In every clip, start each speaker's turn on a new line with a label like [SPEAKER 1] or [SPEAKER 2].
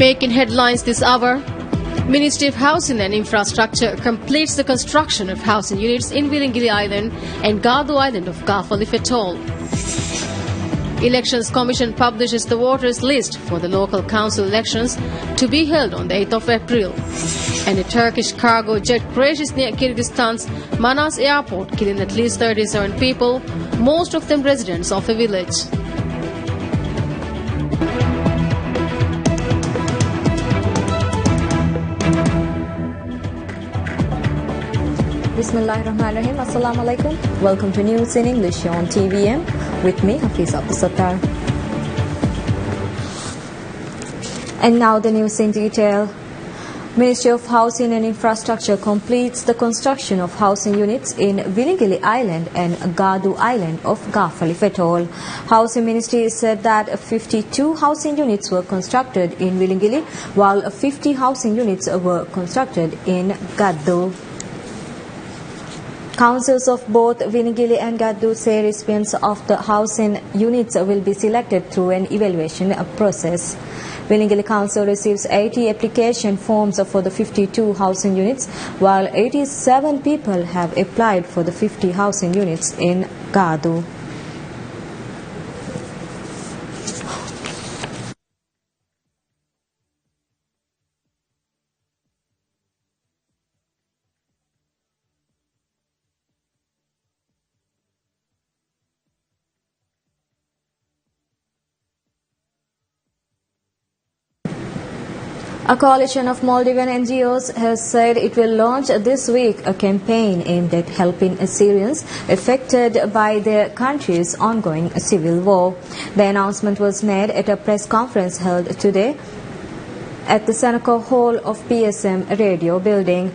[SPEAKER 1] Making headlines this hour, Ministry of Housing and Infrastructure completes the construction of housing units in Willingili Island and Gadu Island of Gafalif Atoll. Elections Commission publishes the voters list for the local council elections to be held on the 8th of April. And a Turkish cargo jet crashes near Kyrgyzstan's Manas airport, killing at least 37 people, most of them residents of a village.
[SPEAKER 2] Bismillahirrahmanirrahim. Assalamu alaikum. Welcome to News in English on TVM with me, Hafiz Abdul Sattar. And now the news in detail. Ministry of Housing and Infrastructure completes the construction of housing units in Willingili Island and Gadu Island of Gafalif Atoll. Housing Ministry said that 52 housing units were constructed in Willingili, while 50 housing units were constructed in Gadu. Councils of both Willingili and Gadu say recipients of the housing units will be selected through an evaluation process. Willingili Council receives 80 application forms for the 52 housing units, while 87 people have applied for the 50 housing units in Gadu. A coalition of Maldivian NGOs has said it will launch this week a campaign aimed at helping Syrians affected by their country's ongoing civil war. The announcement was made at a press conference held today at the Seneca Hall of PSM Radio building.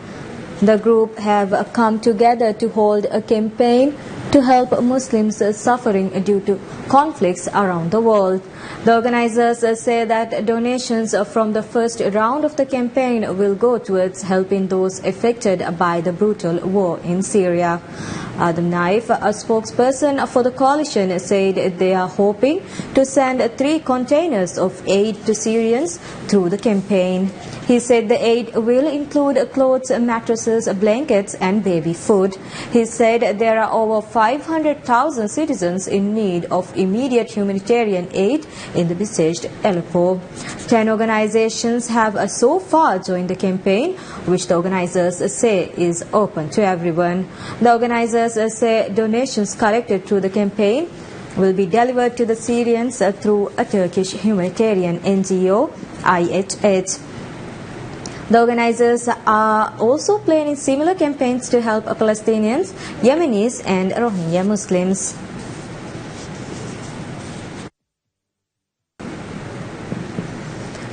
[SPEAKER 2] The group have come together to hold a campaign to help Muslims suffering due to conflicts around the world. The organizers say that donations from the first round of the campaign will go towards helping those affected by the brutal war in Syria. Adam Naif, a spokesperson for the coalition, said they are hoping to send 3 containers of aid to Syrians through the campaign. He said the aid will include clothes, mattresses, blankets and baby food. He said there are over 500,000 citizens in need of immediate humanitarian aid in the besieged Aleppo. 10 organizations have so far joined the campaign, which the organizers say is open to everyone. The organizers say donations collected through the campaign will be delivered to the Syrians through a Turkish humanitarian NGO, IHH. The organizers are also planning similar campaigns to help Palestinians, Yemenis and Rohingya Muslims.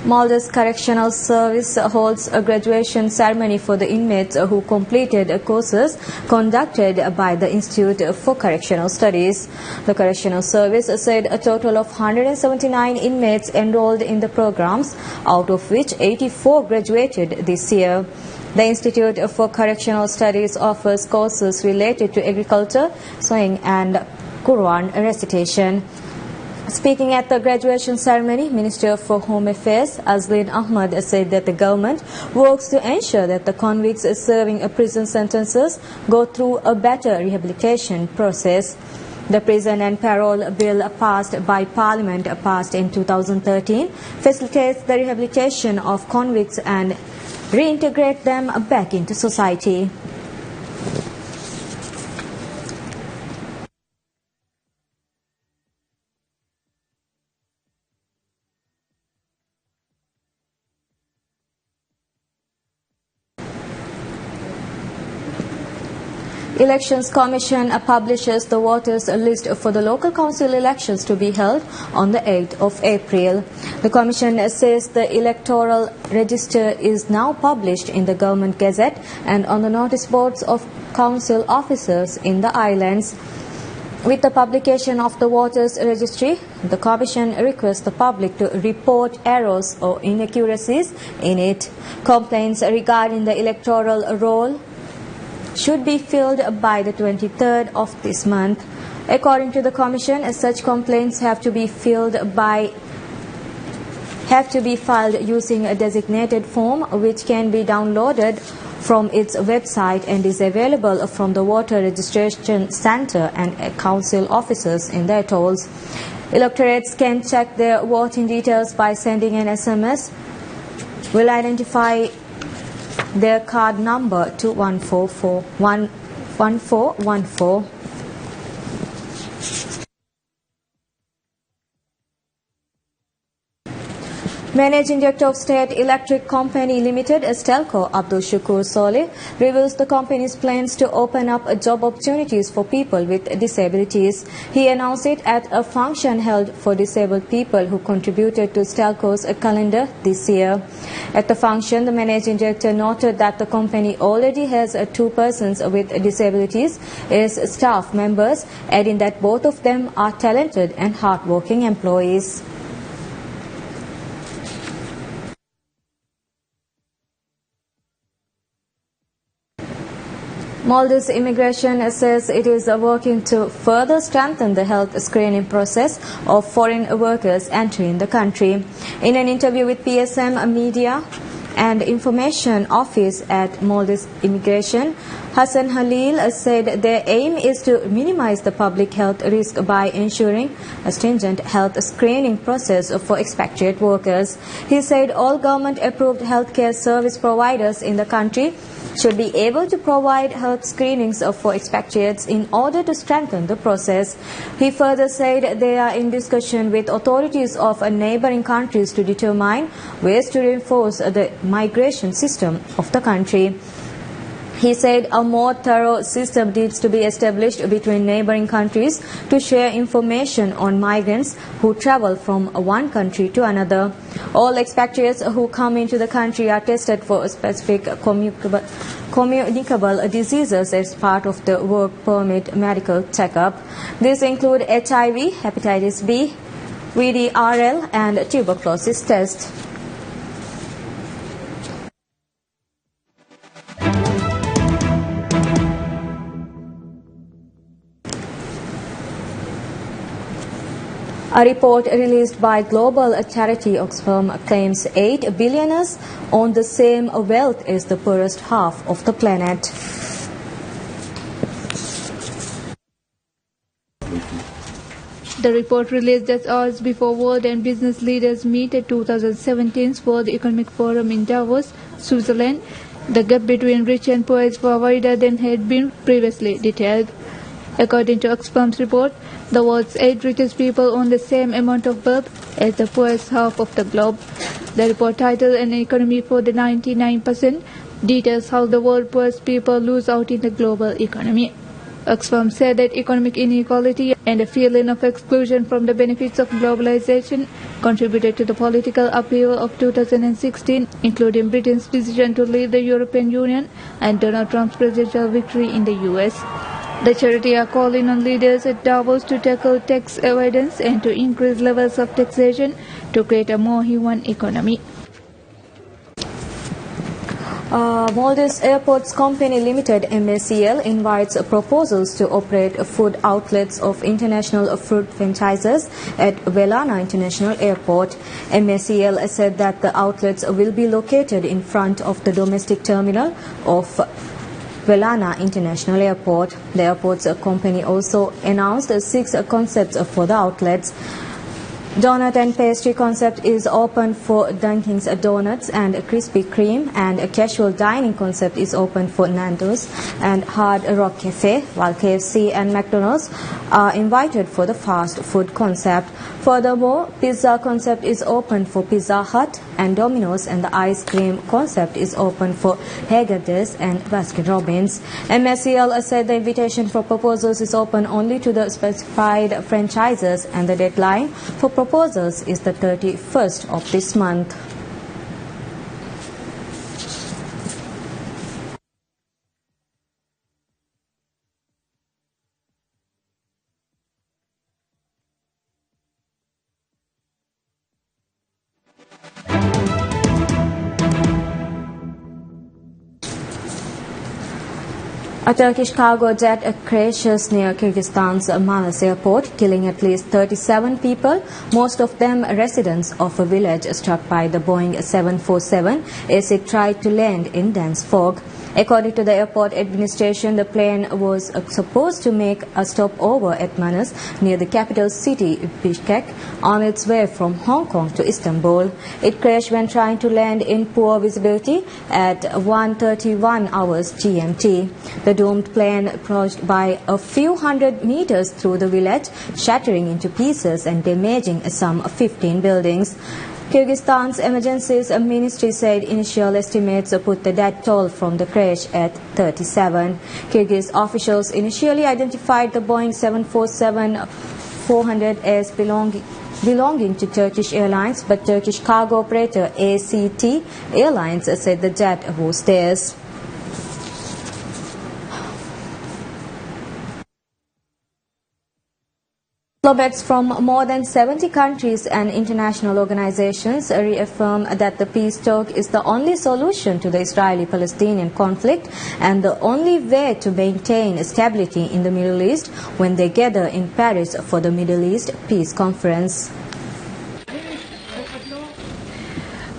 [SPEAKER 2] Maldives Correctional Service holds a graduation ceremony for the inmates who completed courses conducted by the Institute for Correctional Studies. The Correctional Service said a total of 179 inmates enrolled in the programs, out of which 84 graduated this year. The Institute for Correctional Studies offers courses related to agriculture, sewing and Quran recitation. Speaking at the graduation ceremony, Minister for Home Affairs Azlin Ahmad said that the government works to ensure that the convicts serving prison sentences go through a better rehabilitation process. The Prison and Parole Bill passed by Parliament, passed in 2013, facilitates the rehabilitation of convicts and reintegrate them back into society. Elections Commission publishes the voters list for the local council elections to be held on the 8th of April. The Commission says the electoral register is now published in the Government Gazette and on the notice boards of council officers in the islands. With the publication of the voters registry, the Commission requests the public to report errors or inaccuracies in it. Complaints regarding the electoral roll should be filled by the 23rd of this month. According to the Commission, such complaints have to be filled by have to be filed using a designated form which can be downloaded from its website and is available from the voter registration centre and council offices in their atolls. Electorates can check their voting details by sending an SMS. Will identify their card number to 1414. Managing Director of State Electric Company Limited, Stelco, Abdul Shukur Soleh, reveals the company's plans to open up job opportunities for people with disabilities. He announced it at a function held for disabled people who contributed to Stelco's calendar this year. At the function, the Managing Director noted that the company already has 2 persons with disabilities as staff members, adding that both of them are talented and hardworking employees. Maldives Immigration says it is working to further strengthen the health screening process of foreign workers entering the country. In an interview with PSM Media and Information Office at Maldives Immigration, Hassan Halil said their aim is to minimize the public health risk by ensuring a stringent health screening process for expatriate workers. He said all government-approved healthcare service providers in the country should be able to provide health screenings for expatriates in order to strengthen the process. He further said they are in discussion with authorities of neighboring countries to determine ways to reinforce the migration system of the country. He said a more thorough system needs to be established between neighboring countries to share information on migrants who travel from one country to another. All expatriates who come into the country are tested for specific communicable diseases as part of the work permit medical checkup. These include HIV, hepatitis B, VDRL and tuberculosis test. A report released by global charity Oxfam claims 8 billionaires own the same wealth as the poorest half of the planet.
[SPEAKER 3] The report released just hours before world and business leaders meet at 2017's World Economic Forum in Davos, Switzerland. The gap between rich and poor is far wider than had been previously detailed. According to Oxfam's report, the world's 8 richest people own the same amount of wealth as the poorest half of the globe. The report, titled An Economy for the 99%, details how the world's poorest people lose out in the global economy. Oxfam said that economic inequality and a feeling of exclusion from the benefits of globalization contributed to the political upheaval of 2016, including Britain's decision to leave the European Union and Donald Trump's presidential victory in the US. The charity are calling on leaders at Davos to tackle tax avoidance and to increase levels of taxation to create a more human economy.
[SPEAKER 2] Maldives Airports Company Limited (MACL) invites proposals to operate food outlets of international fruit franchises at Velana International Airport. MACL said that the outlets will be located in front of the domestic terminal of Velana International Airport. The airport's company also announced 6 concepts for the outlets. Donut and pastry concept is open for Dunkin's Donuts and Krispy Kreme, and a casual dining concept is open for Nando's and Hard Rock Cafe, while KFC and McDonald's are invited for the fast food concept. Furthermore, pizza concept is open for Pizza Hut and Domino's, and the ice cream concept is open for Haagen-Dazs and Baskin-Robbins. MSCL said the invitation for proposals is open only to the specified franchises, and the deadline for proposals is the 31st of this month. A Turkish cargo jet crashes near Kyrgyzstan's Manas airport, killing at least 37 people, most of them residents of a village struck by the Boeing 747 as it tried to land in dense fog. According to the airport administration, the plane was supposed to make a stopover at Manas near the capital city, Bishkek, on its way from Hong Kong to Istanbul. It crashed when trying to land in poor visibility at 1:31 hours GMT. The doomed plane approached by a few hundred meters through the village, shattering into pieces and damaging some 15 buildings. Kyrgyzstan's emergencies ministry said initial estimates put the death toll from the crash at 37. Kyrgyz officials initially identified the Boeing 747-400 as belonging to Turkish Airlines, but Turkish cargo operator ACT Airlines said the jet was theirs. Diplomats from more than 70 countries and international organizations reaffirm that the peace talk is the only solution to the Israeli-Palestinian conflict and the only way to maintain stability in the Middle East when they gather in Paris for the Middle East Peace Conference.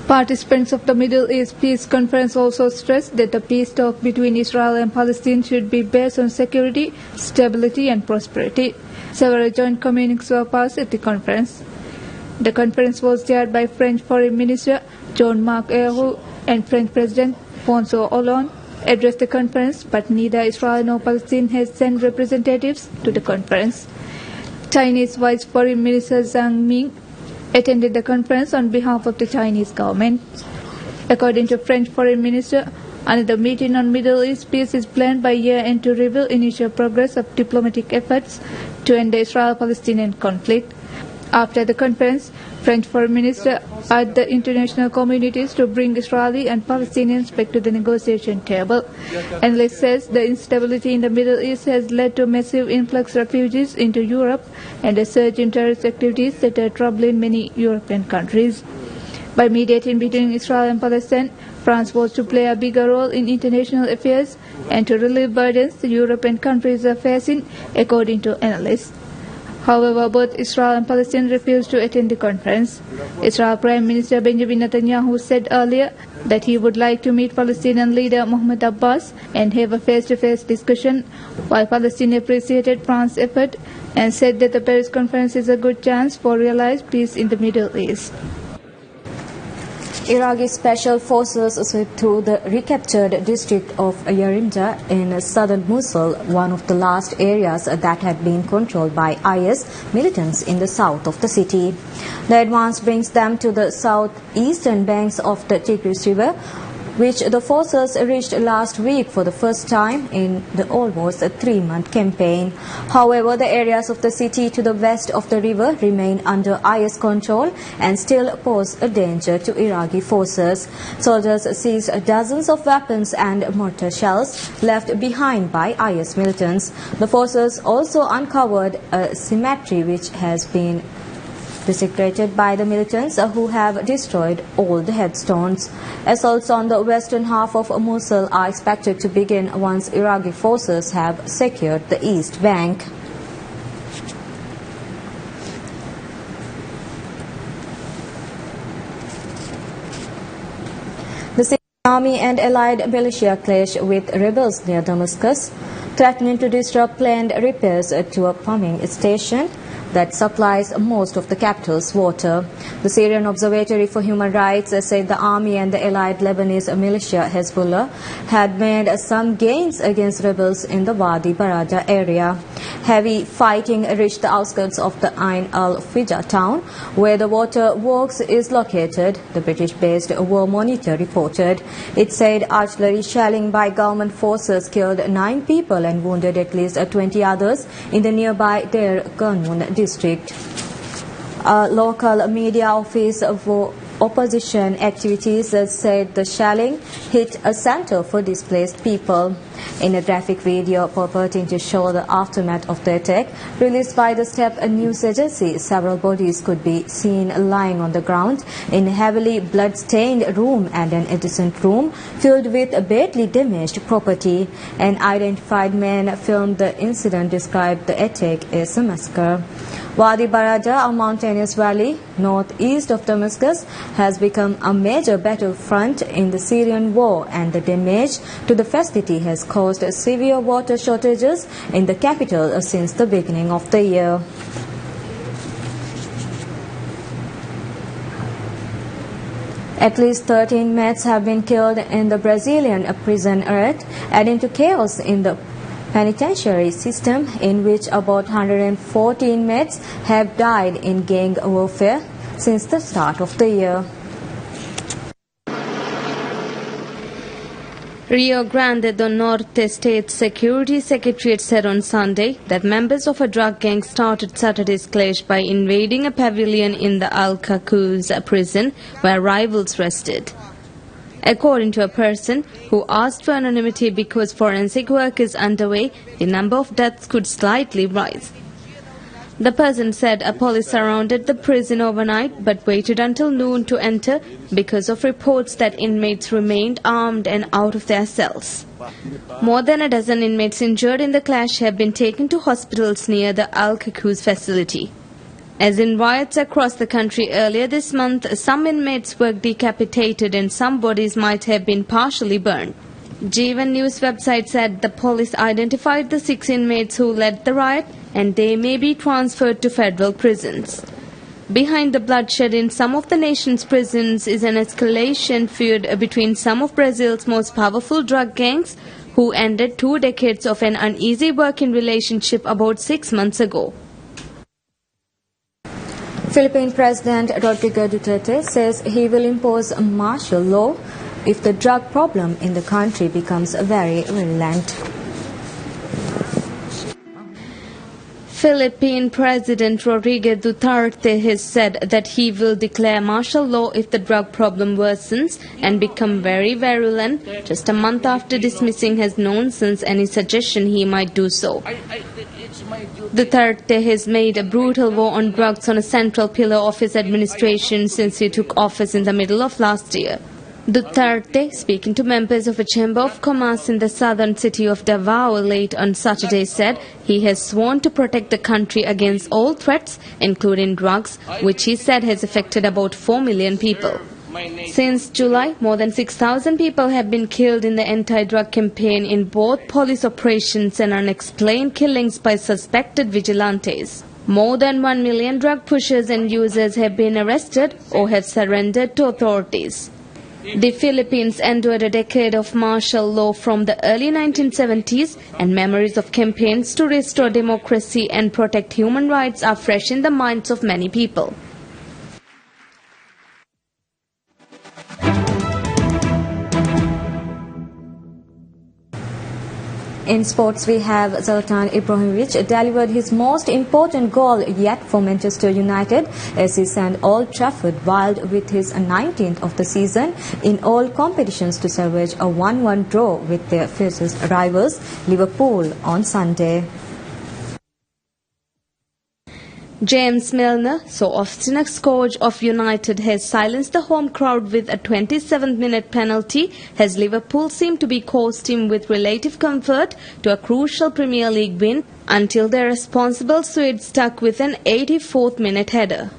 [SPEAKER 3] Participants of the Middle East Peace Conference also stressed that the peace talk between Israel and Palestine should be based on security, stability and prosperity. Several joint communiques were passed at the conference. The conference was chaired by French Foreign Minister Jean-Marc Ayrault and French President François Hollande addressed the conference, but neither Israel nor Palestine has sent representatives to the conference. Chinese Vice Foreign Minister Zhang Ming attended the conference on behalf of the Chinese government. According to French Foreign Minister, another meeting on Middle East peace is planned by year-end to reveal initial progress of diplomatic efforts to end the Israel-Palestinian conflict. After the conference, French Foreign Minister urged the international communities to bring Israeli and Palestinians back to the negotiation table. Analyst says the instability in the Middle East has led to massive influx of refugees into Europe and a surge in terrorist activities that are troubling many European countries. By mediating between Israel and Palestine, France was to play a bigger role in international affairs and to relieve burdens the European countries are facing, according to analysts. However, both Israel and Palestine refused to attend the conference. Israel Prime Minister Benjamin Netanyahu said earlier that he would like to meet Palestinian leader Mahmoud Abbas and have a face-to-face discussion, while Palestine appreciated France's effort and said that the Paris conference is a good chance for realized peace in the Middle East.
[SPEAKER 2] Iraqi special forces swept through the recaptured district of Yarimja in southern Mosul, one of the last areas that had been controlled by IS militants in the south of the city. The advance brings them to the southeastern banks of the Tigris River, which the forces reached last week for the first time in the almost 3-month campaign. However, the areas of the city to the west of the river remain under IS control and still pose a danger to Iraqi forces. Soldiers seized dozens of weapons and mortar shells left behind by IS militants. The forces also uncovered a cemetery which has been desecrated by the militants who have destroyed all the headstones. Assaults on the western half of Mosul are expected to begin once Iraqi forces have secured the east bank. The Syrian army and allied militia clash with rebels near Damascus, threatening to disrupt planned repairs to a pumping station that supplies most of the capital's water. The Syrian Observatory for Human Rights said the army and the allied Lebanese militia Hezbollah had made some gains against rebels in the Wadi Barada area. Heavy fighting reached the outskirts of the Ain al-Fija town, where the water works is located, the British-based War Monitor reported. It said artillery shelling by government forces killed 9 people and wounded at least 20 others in the nearby Deir Gunmun district. A local media office opposition activities said the shelling hit a center for displaced people. In a graphic video purporting to show the aftermath of the attack, released by the Step News Agency, several bodies could be seen lying on the ground in a heavily blood-stained room and an adjacent room filled with badly damaged property. An identified man filmed the incident, described the attack as a massacre. Wadi Barada, a mountainous valley northeast of Damascus, has become a major battlefront in the Syrian war, and the damage to the facility has caused severe water shortages in the capital since the beginning of the year. At least 13 inmates have been killed in the Brazilian prison riot, adding to chaos in the penitentiary system, in which about 114 inmates have died in gang warfare since the start of the year.
[SPEAKER 4] Rio Grande do Norte State Security Secretariat said on Sunday that members of a drug gang started Saturday's clash by invading a pavilion in the Alcacuz prison where rivals rested. According to a person who asked for anonymity because forensic work is underway, the number of deaths could slightly rise. The person said a police surrounded the prison overnight but waited until noon to enter because of reports that inmates remained armed and out of their cells. More than a dozen inmates injured in the clash have been taken to hospitals near the Alcacuz facility. As in riots across the country earlier this month, some inmates were decapitated and some bodies might have been partially burned. Jeevan News website said the police identified the 6 inmates who led the riot and they may be transferred to federal prisons. Behind the bloodshed in some of the nation's prisons is an escalation feud between some of Brazil's most powerful drug gangs, who ended 2 decades of an uneasy working relationship about 6 months ago.
[SPEAKER 2] Philippine President Rodrigo Duterte says he will impose a martial law if the drug problem in the country becomes very virulent.
[SPEAKER 4] Philippine President Rodrigo Duterte has said that he will declare martial law if the drug problem worsens and become very virulent, just a month after dismissing his nonsense any suggestion he might do so. Duterte has made a brutal war on drugs on a central pillar of his administration since he took office in the middle of last year. Duterte, speaking to members of a chamber of commerce in the southern city of Davao late on Saturday, said he has sworn to protect the country against all threats, including drugs, which he said has affected about 4 million people. Since July, more than 6,000 people have been killed in the anti-drug campaign in both police operations and unexplained killings by suspected vigilantes. More than 1 million drug pushers and users have been arrested or have surrendered to authorities. The Philippines endured a decade of martial law from the early 1970s, and memories of campaigns to restore democracy and protect human rights are fresh in the minds of many people.
[SPEAKER 2] In sports, we have Zlatan Ibrahimovic delivered his most important goal yet for Manchester United as he sent Old Trafford wild with his 19th of the season in all competitions to salvage a 1-1 draw with their fiercest rivals, Liverpool, on Sunday.
[SPEAKER 4] James Milner, so often a scourge of United, has silenced the home crowd with a 27th-minute penalty as Liverpool seemed to be coasting with relative comfort to a crucial Premier League win until their responsible Swede stuck with an 84th-minute header.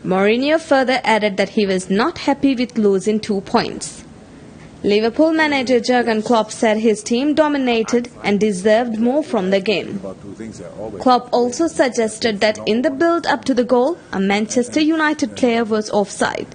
[SPEAKER 4] Mourinho further added that he was not happy with losing 2 points. Liverpool manager Jurgen Klopp said his team dominated and deserved more from the game. Klopp also suggested that in the build-up to the goal, a Manchester United player was offside.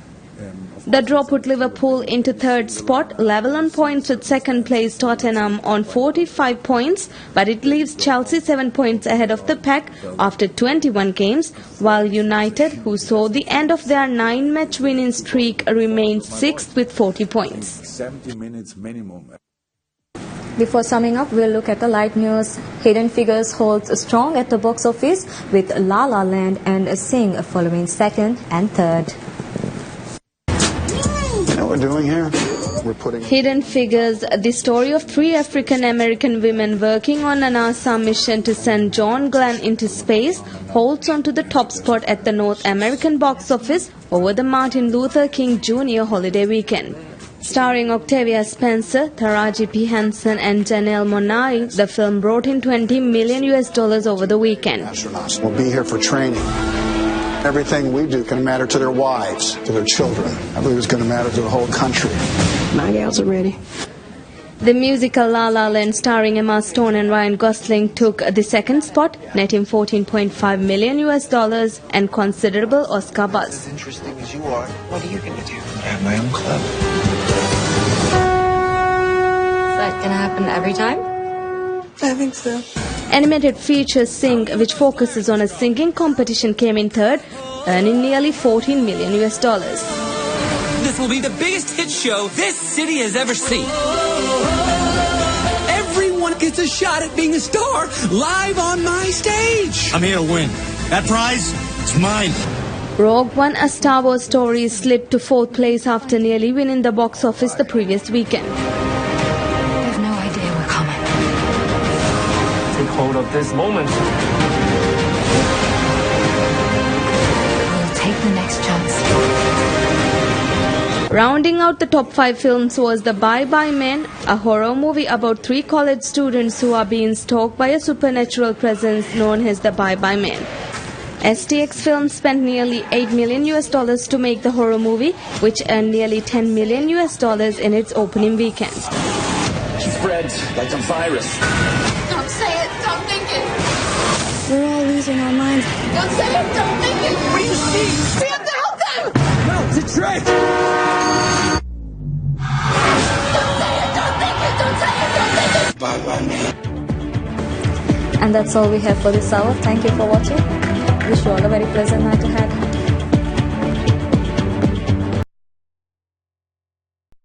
[SPEAKER 4] The draw put Liverpool into 3rd spot, level on points with 2nd place Tottenham on 45 points, but it leaves Chelsea 7 points ahead of the pack after 21 games, while United, who saw the end of their 9-match winning streak, remained 6th with 40 points.
[SPEAKER 5] 70 minutes minimum.
[SPEAKER 2] Before summing up, we'll look at the light news. Hidden Figures holds strong at the box office with La La Land and Sing following 2nd and 3rd.
[SPEAKER 6] we're doing here, we're putting...
[SPEAKER 4] Hidden Figures, the story of 3 African-American women working on a NASA mission to send John Glenn into space, holds on to the top spot at the North American box office over the Martin Luther King Jr. holiday weekend. Starring Octavia Spencer, Taraji P. Henson and Janelle Monáe, the film brought in $20 million over the weekend.
[SPEAKER 6] Astronauts will be here for training. Everything we do can matter to their wives, to their children. I believe it's going to matter to the whole country.
[SPEAKER 7] My gals are ready.
[SPEAKER 4] The musical La La Land starring Emma Stone and Ryan Gosling took the second spot, netting $14.5 million and considerable Oscar buzz.
[SPEAKER 8] As interesting as you are, what are you going to do? I have my own club.
[SPEAKER 2] Is that going to happen every time?
[SPEAKER 7] I think so.
[SPEAKER 4] Animated feature Sing, which focuses on a singing competition, came in third, earning nearly $14 million.
[SPEAKER 9] This will be the biggest hit show this city has ever seen. Everyone gets a shot at being a star live on my stage.
[SPEAKER 10] I'm here to win. That prize, it's mine.
[SPEAKER 4] Rogue One, a Star Wars story, slipped to 4th place after nearly winning the box office the previous weekend.
[SPEAKER 7] They have no idea we're coming.
[SPEAKER 11] Take hold of this moment.
[SPEAKER 7] We'll take the next chance.
[SPEAKER 4] Rounding out the top 5 films was The Bye Bye Man, a horror movie about 3 college students who are being stalked by a supernatural presence known as the Bye Bye Man. STX Films spent nearly $8 million to make the horror movie, which earned nearly $10 million in its opening weekend.
[SPEAKER 10] She spreads like a virus.
[SPEAKER 12] Don't say it, don't think it.
[SPEAKER 7] We're all losing our minds.
[SPEAKER 12] Don't say it, don't think it.
[SPEAKER 9] What do you see?
[SPEAKER 12] We have to help them.
[SPEAKER 9] No, it's a trick.
[SPEAKER 12] Don't say it, don't think it, don't say it, don't think it.
[SPEAKER 8] Bye-bye, man.
[SPEAKER 2] And that's all we have for this hour. Thank you for watching. Wish you all a very pleasant night ahead.